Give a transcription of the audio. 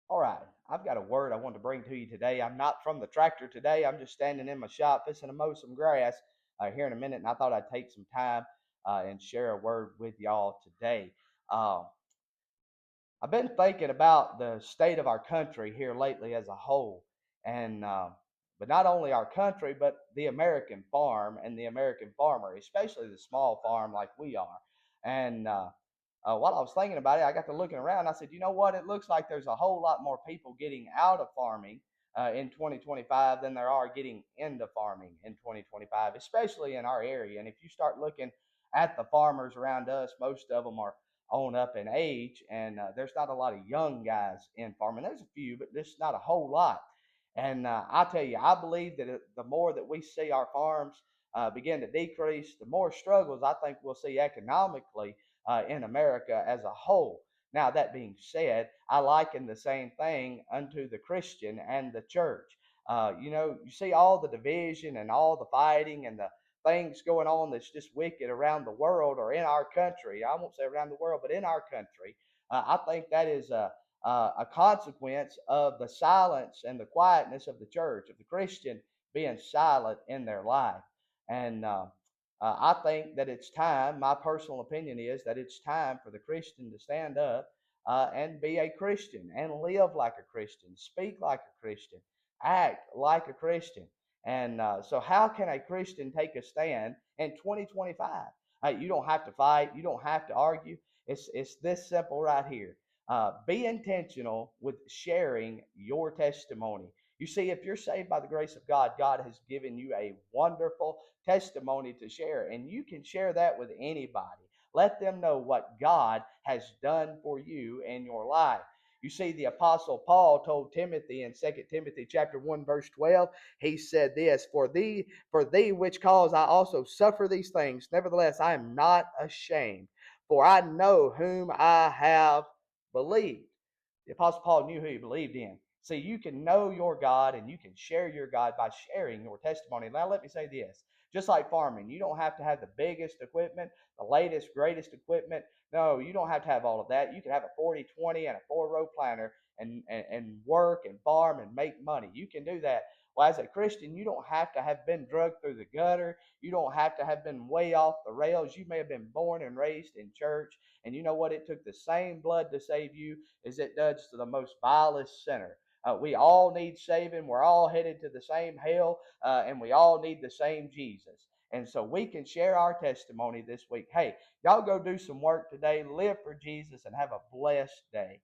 All right, I've got a word I want to bring to you today. I'm not from the tractor today. I'm just standing in my shop fixing to mow some grass here in a minute, and I thought I'd take some time and share a word with y'all today. Uh, I've been thinking about the state of our country here lately as a whole, and but not only our country, but the American farm and the American farmer, especially the small farm like we are. And while I was thinking about it, I got to looking around. I said, you know what? It looks like there's a whole lot more people getting out of farming in 2025 than there are getting into farming in 2025, especially in our area. And if you start looking at the farmers around us, most of them are on up in age, and there's not a lot of young guys in farming. There's a few, but there's not a whole lot. And I tell you, I believe that the more that we see our farms begin to decrease, the more struggles I think we'll see economically in America as a whole. Now, that being said, I liken the same thing unto the Christian and the church. You see all the division and all the fighting and the things going on that's just wicked around the world or in our country. I won't say around the world, but in our country. I think that is a consequence of the silence and the quietness of the church, of the Christian being silent in their life. And I think that it's time, my personal opinion is that it's time for the Christian to stand up and be a Christian and live like a Christian, speak like a Christian, act like a Christian. And so, how can a Christian take a stand in 2025? You don't have to fight, you don't have to argue. It's this simple right here. Be intentional with sharing your testimony. You see, if you're saved by the grace of God, God has given you a wonderful testimony to share, and you can share that with anybody. Let them know what God has done for you in your life. You see, the apostle Paul told Timothy in 2 Timothy chapter 1, verse 12, he said this, for thee which cause I also suffer these things, nevertheless I am not ashamed, for I know whom I have believed. The Apostle Paul knew who he believed in. See, you can know your God and you can share your God by sharing your testimony. Now, let me say this. Just like farming, you don't have to have the biggest equipment, the latest, greatest equipment. No, you don't have to have all of that. You can have a 40/20 and a four-row planter and work and farm and make money. You can do that. Well, as a Christian, you don't have to have been drugged through the gutter. You don't have to have been way off the rails. You may have been born and raised in church. And you know what? It took the same blood to save you as it does to the most vilest sinner. We all need saving. We're all headed to the same hell, and we all need the same Jesus. And so we can share our testimony this week. Hey, y'all go do some work today, live for Jesus, and have a blessed day.